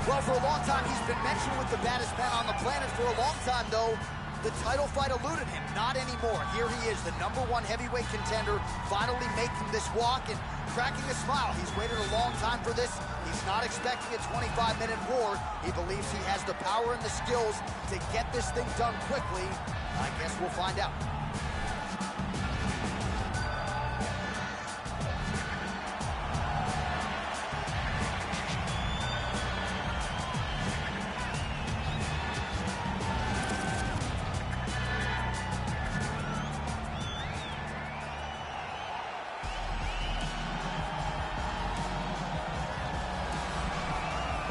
Well, for a long time, he's been mentioned with the baddest man on the planet. For a long time, though, the title fight eluded him. Not anymore. Here he is, the #1 heavyweight contender, finally making this walk and cracking a smile. He's waited a long time for this. He's not expecting a 25-minute war. He believes he has the power and the skills to get this thing done quickly. I guess we'll find out.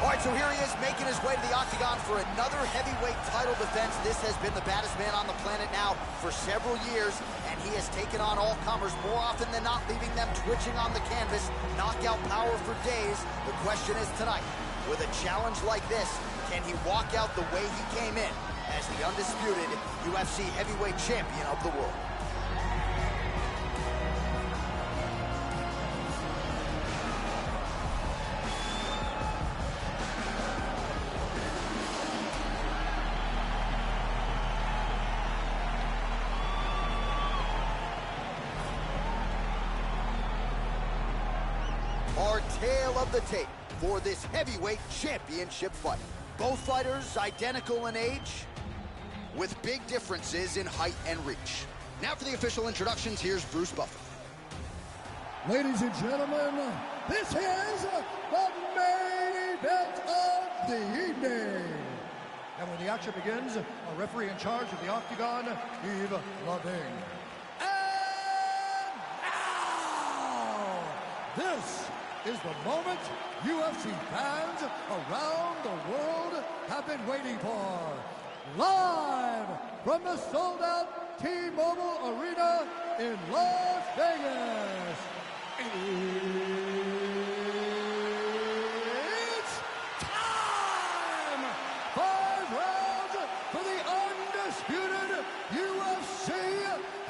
All right, so here he is making his way to the octagon for another heavyweight title defense. This has been the baddest man on the planet now for several years, and he has taken on all comers more often than not, leaving them twitching on the canvas. Knockout power for days. The question is tonight, with a challenge like this, can he walk out the way he came in as the undisputed UFC heavyweight champion of the world? Our tale of the tape for this heavyweight championship fight. Both fighters identical in age, with big differences in height and reach. Now for the official introductions, here's Bruce Buffer. Ladies and gentlemen, this is the main event of the evening. And when the action begins, a referee in charge of the octagon, Yves Lavigne. And now, this is the moment UFC fans around the world have been waiting for. Live from the sold-out T-Mobile Arena in Las Vegas. It's time! 5 rounds for the undisputed UFC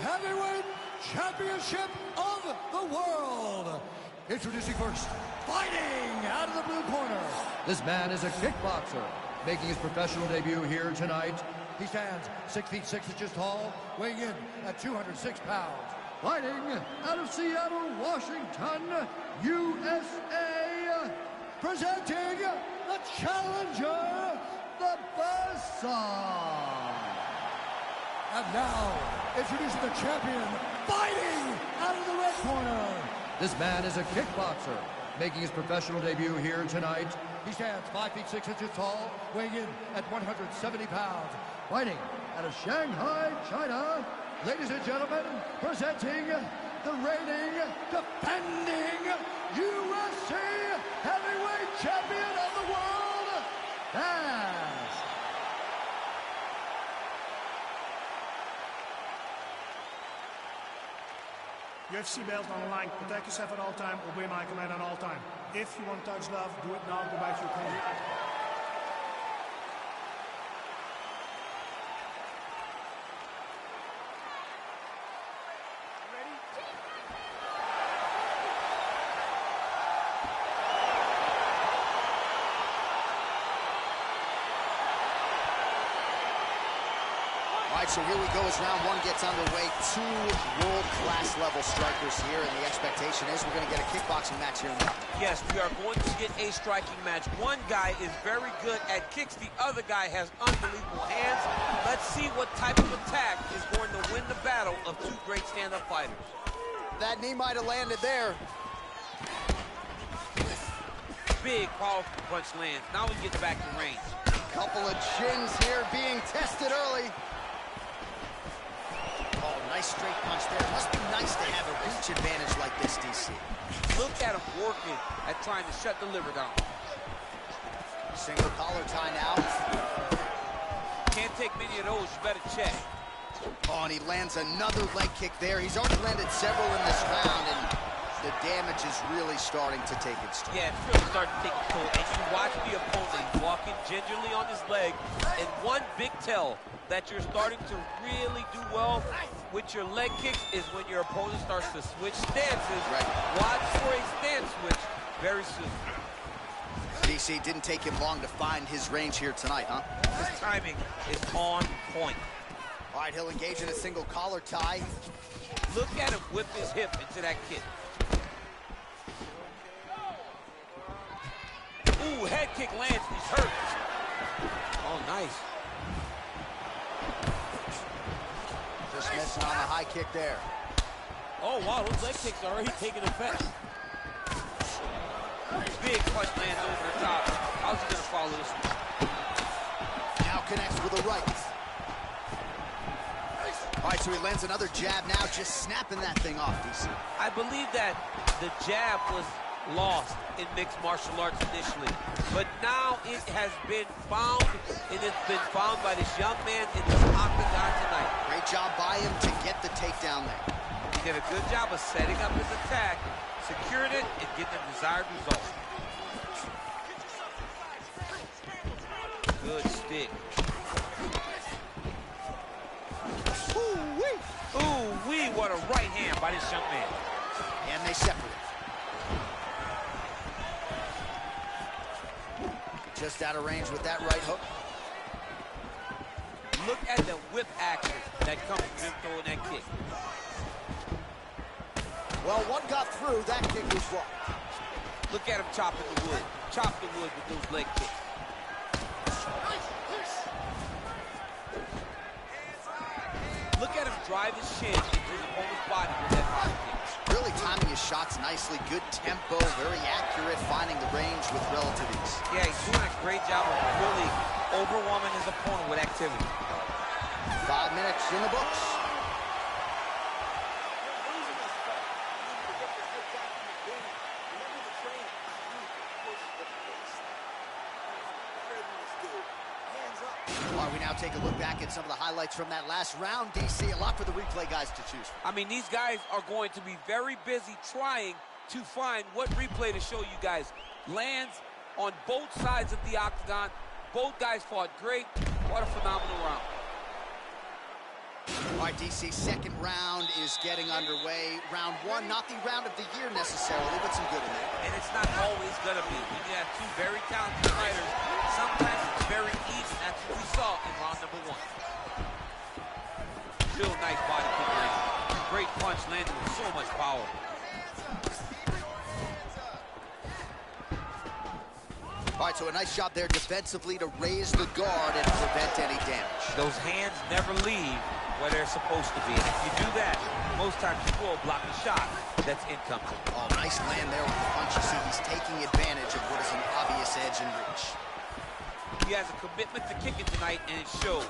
Heavyweight Championship of the world. Introducing first, fighting out of the blue corner. This man is a kickboxer, making his professional debut here tonight. He stands 6 feet 6 inches tall, weighing in at 206 pounds. Fighting out of Seattle, Washington, USA. Presenting the challenger, the Buzzsaw. And now, introducing the champion, fighting out of the red corner. This man is a kickboxer, making his professional debut here tonight. He stands 5 feet 6 inches tall, weighing in at 170 pounds. Fighting out of Shanghai, China. Ladies and gentlemen, presenting the reigning, defending UFC heavyweight champion of the world, Baz. UFC belt on the line. Protect yourself at all time. Obey my command at all time. If you want to touch love, do it now. Go back to your corner. All right, so here we go as round one gets underway. 2 world-class level strikers here, and the expectation is we're going to get a kickboxing match here now. Yes, we are going to get a striking match. One guy is very good at kicks. The other guy has unbelievable hands. Let's see what type of attack is going to win the battle of 2 great stand-up fighters. That knee might have landed there. Big, powerful punch lands. Now we get back to range. Couple of chins here being tested early. Oh, nice straight punch there. Must be nice to have a reach advantage like this, DC. Look at him working at trying to shut the liver down. Single collar tie now. Can't take many of those, you better check. Oh, and he lands another leg kick there. He's already landed several in this round, and the damage is really starting to take its toll. Yeah, it's really starting to take its toll. And you watch the opponent walking gingerly on his leg, and one big tell that you're starting to really do well with your leg kicks is when your opponent starts to switch stances. Right. Watch for a stance switch very soon. DC, didn't take him long to find his range here tonight, huh? His timing is on point. All right, he'll engage in a single collar tie. Look at him whip his hip into that kick. Ooh, head kick lands, he's hurt. Oh, nice. Just missing on the high kick there. Oh, wow, those leg kicks are already taking effect. Big punch lands over the top. How's he gonna follow this one? Now connects with a right. All right, so he lands another jab now, just snapping that thing off, DC. I believe that the jab was lost in mixed martial arts initially, but now it has been found, and it's been found by this young man in this octagon tonight. Great job by him to get the takedown there. He did a good job of setting up his attack, secured it, and getting the desired result. Good stick. Ooh-wee! Ooh-wee, what a right hand by this young man. And they separate. Just out of range with that right hook. Look at the whip action that comes from him throwing that kick. Well, one got through, that kick was blocked. Look at him chopping the wood. Chop the wood with those leg kicks. Look at him drive his shin into his opponent's body with that body kick. Really timing his shots nicely. Good tempo, very accurate, finding the range with relative ease. Yeah, he's doing a great job of really overwhelming his opponent with activity. 5 minutes in the books. All right, we now take a look back at some of the highlights from that last round, DC. A lot for the replay guys to choose from. I mean, these guys are going to be very busy trying to find what replay to show you guys. Lands on both sides of the octagon. Both guys fought great. What a phenomenal round. All right, DC, second round is getting underway. Round one, not the round of the year necessarily, but some good in there. And it's not always going to be. When you have two very talented fighters, sometimes it's very easy. That's what we saw in round number one. Still nice body kick landing. Great punch landed with so much power. All right, so a nice job there defensively to raise the guard and prevent any damage. Those hands never leave where they're supposed to be. And if you do that, most times you will block a shot that's incoming. Oh, nice land there with the punch. You see he's taking advantage of what is an obvious edge and reach. He has a commitment to kicking tonight, and it shows.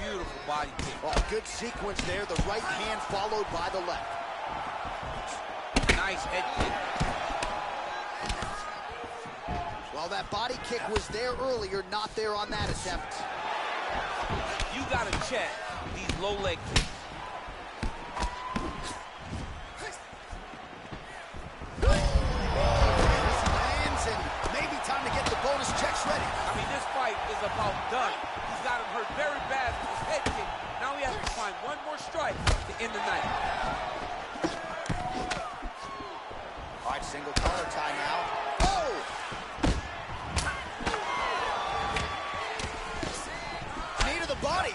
Beautiful body kick. Oh, good sequence there. The right hand followed by the left. Nice head kick. Well, that body kick was there earlier, not there on that attempt. You got to check these low leg kicks. Lands, and maybe time to get the bonus checks ready. I mean, this fight is about done. He's got him hurt very bad with his head kick. Now he has to find one more strike to end the night. All right, single collar tie now. Oh! Knee to the body.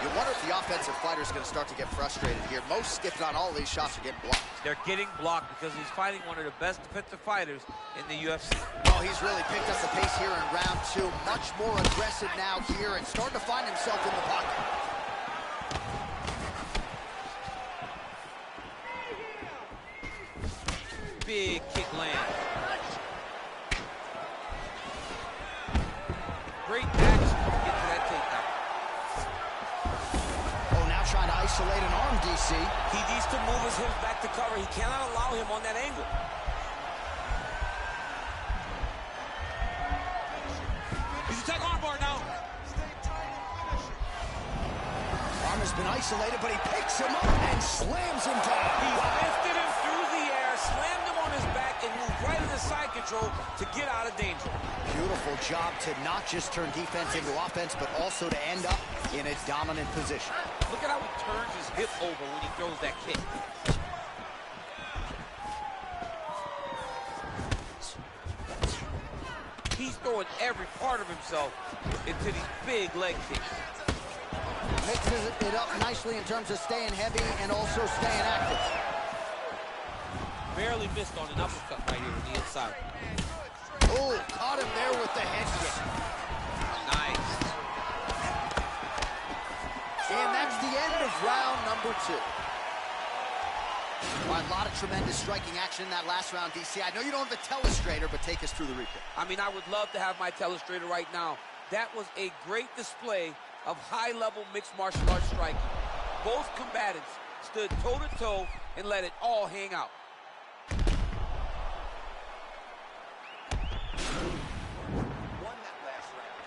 You wonder if the offensive fighter is going to start to get frustrated here. Most, if not all, of these shots are getting blocked. They're getting blocked because he's fighting one of the best defensive fighters in the UFC. Oh, he's really picked up the pace here in round two. Much more aggressive now here and starting to find himself in the pocket. Big kick land. Great action to get to that takedown. Oh, now trying to isolate an arm, DC. He needs to move his hips back to cover. He cannot allow him on that angle. He's attack armbar now. Arm has been isolated, but he picks him up and slams him down. He lifted him through the air, slammed him on his back, and moved right into side control to get out of danger. Beautiful job to not just turn defense into offense, but also to end up in a dominant position. Look at how he turns his hip over when he throws that kick. throwing every part of himself into these big leg kicks. Mixes it up nicely in terms of staying heavy and also staying active. Barely missed on an uppercut right here on the inside. Oh, caught him there with the head kick. Nice. And that's the end of round number 2. All right, a lot of tremendous striking action in that last round, DC. I know you don't have a telestrator, but take us through the replay. I mean, I would love to have my telestrator right now. That was a great display of high-level mixed martial arts striking. Both combatants stood toe-to-toe and let it all hang out. Won that last round.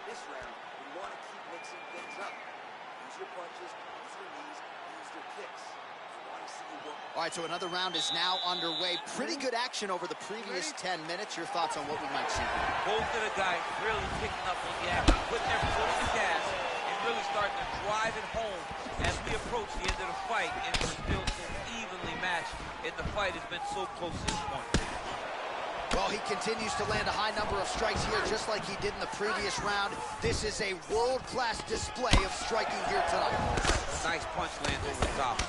This round, we want to keep mixing things up. Use your punches, use your knees, use your kicks. I want to see you work. All right, so another round is now underway. Pretty good action over the previous 10 minutes. Your thoughts on what we might see here? Both of the guys really picking up on the action, putting their foot on the gas, and really starting to drive it home as we approach the end of the fight, and we're still so evenly matched, and the fight has been so close to this point. Well, he continues to land a high number of strikes here, just like he did in the previous round. This is a world-class display of striking here tonight. Nice punch lands over the top.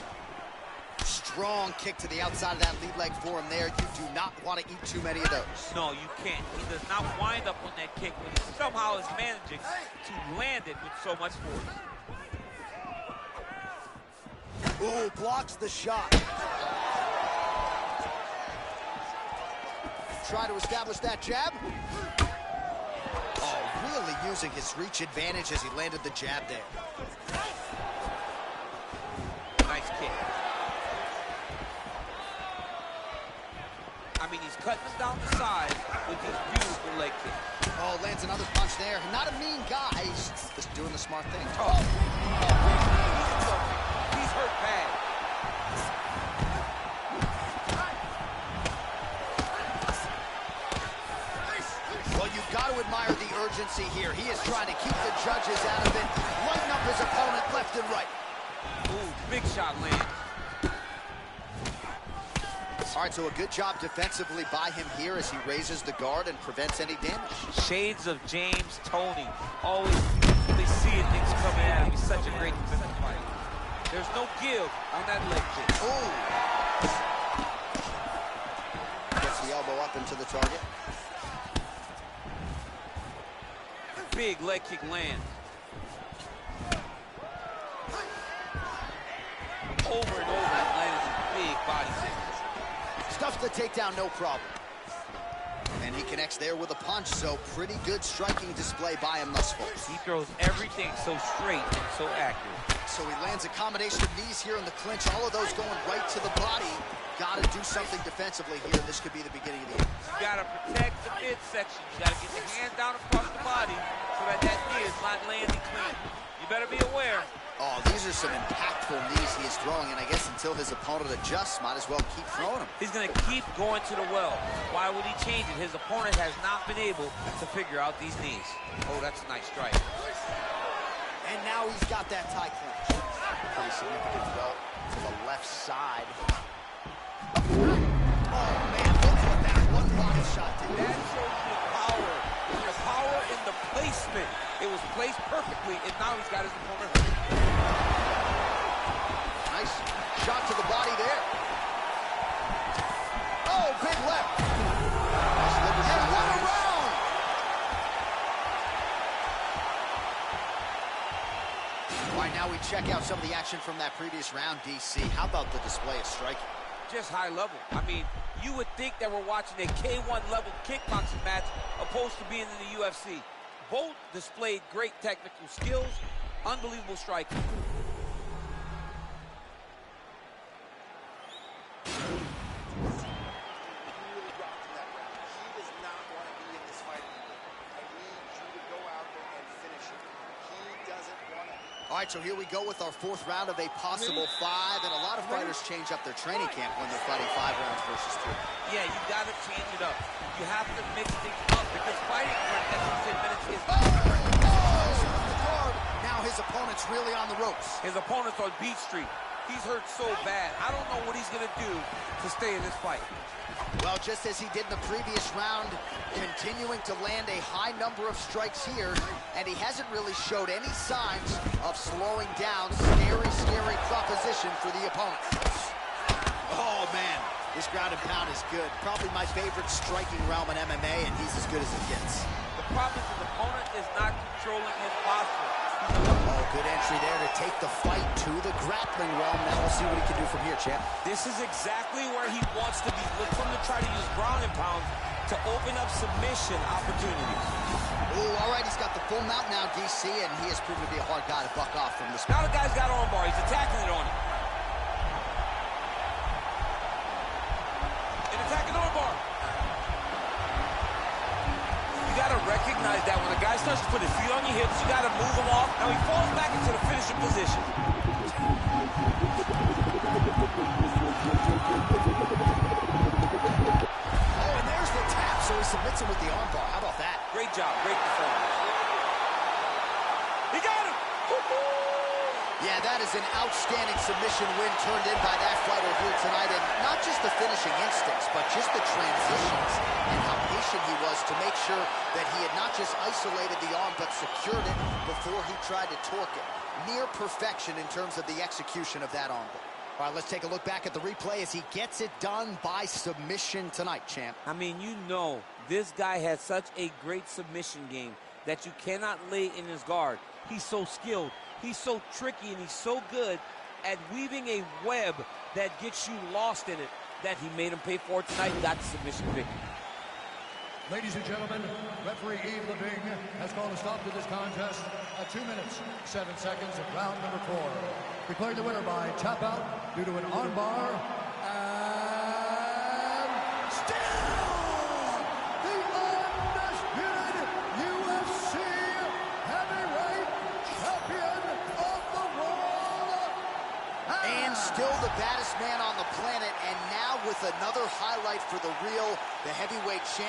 Strong kick to the outside of that lead leg for him there. You do not want to eat too many of those. No, you can't. He does not wind up on that kick, but he somehow is managing to land it with so much force. Ooh, blocks the shot. Try to establish that jab. Oh, really using his reach advantage as he landed the jab there. Nice kick. I mean, he's cutting us down the side with these beautiful leg kicks. Oh, lands another punch there. Not a mean guy. He's just doing the smart thing. Oh. He's hurt bad. Well, you've got to admire the urgency here. He is trying to keep the judges out of it, lighten up his opponent left and right. Ooh, big shot lands. All right, so a good job defensively by him here as he raises the guard and prevents any damage. Shades of James Toney. Always really seeing things coming at him. He's such a great defensive fighter. There's no give on that leg kick. Ooh. Gets the elbow up into the target. Big leg kick lands. Over and over, landed some big body kicks. Stuffs the takedown, no problem. And he connects there with a punch, so pretty good striking display by him thus far. He throws everything so straight and so accurate. So he lands a combination of knees here in the clinch, all of those going right to the body. Got to do something defensively here. This could be the beginning of the end. You got to protect the midsection. You got to get the hand down across the body so that knee is not landing clean. You better be aware. Oh, these are some impactful knees he is throwing, and I guess until his opponent adjusts, might as well keep throwing them. He's going to keep going to the well. Why would he change it? His opponent has not been able to figure out these knees. Oh, that's a nice strike. And now he's got that tie clinch. Pretty significant throw to the left side. Oh, man, look what that one body shot did. That shows the power in the placement. It was placed perfectly, and now he's got his opponent hurt. Nice shot to the body there. Oh, big left. Nice liver shot. And what a round! All right, now we check out some of the action from that previous round, DC. How about the display of striking? Just high level. I mean, you would think that we're watching a K-1 level kickboxing match opposed to being in the UFC. Both displayed great technical skills, unbelievable striking. All right, so here we go with our fourth round of a possible 5, and a lot of fighters change up their training camp when they're fighting 5 rounds versus 2. Yeah, you got to change it up. You have to mix things up because fighting for an extra 10 minutes is Now his opponent's really on the ropes. His opponent's on Beat Street. He's hurt so bad. I don't know what he's going to do to stay in this fight. Well, just as he did in the previous round, continuing to land a high number of strikes here, and he hasn't really showed any signs of slowing down. Scary, scary proposition for the opponent. Oh, man, this ground and pound is good. Probably my favorite striking realm in MMA, and he's as good as it gets. The problem is his opponent is not controlling his posture. Oh, good entry there to take the fight to the grappling realm. Now we'll see what he can do from here, champ. This is exactly where he wants to be. Look for him to try to use ground and pound to open up submission opportunities. Oh, all right, he's got the full mount now, DC, and he has proven to be a hard guy to buck off from this. Now the guy's got armbar. He's attacking it on him. An attacking armbar. You got to recognize that when a guy starts to put his feet on your hips, you got to move him off. Now he falls back into the finishing position. Oh, and there's the tap, so he submits him with the armbar. How about that? Great job, great performance. He got him! Yeah, that is an outstanding submission win turned in by that fighter here tonight. And not just the finishing instincts, but just the transitions and how patient he was to make sure that he had not just isolated the arm, but secured it before he tried to torque it. Near perfection in terms of the execution of that armbar. All right, let's take a look back at the replay as he gets it done by submission tonight, champ. I mean, you know, this guy has such a great submission game that you cannot lay in his guard. He's so skilled. He's so tricky, and he's so good at weaving a web that gets you lost in it that he made him pay for it tonight and got the submission victory. Ladies and gentlemen, referee Yves Leving has called a stop to this contest at 2 minutes, 7 seconds of round number 4. Declaring the winner by tap out due to an armbar, and still the undisputed UFC heavyweight champion of the world. And still the baddest man on the planet, and now with another highlight for the heavyweight champion.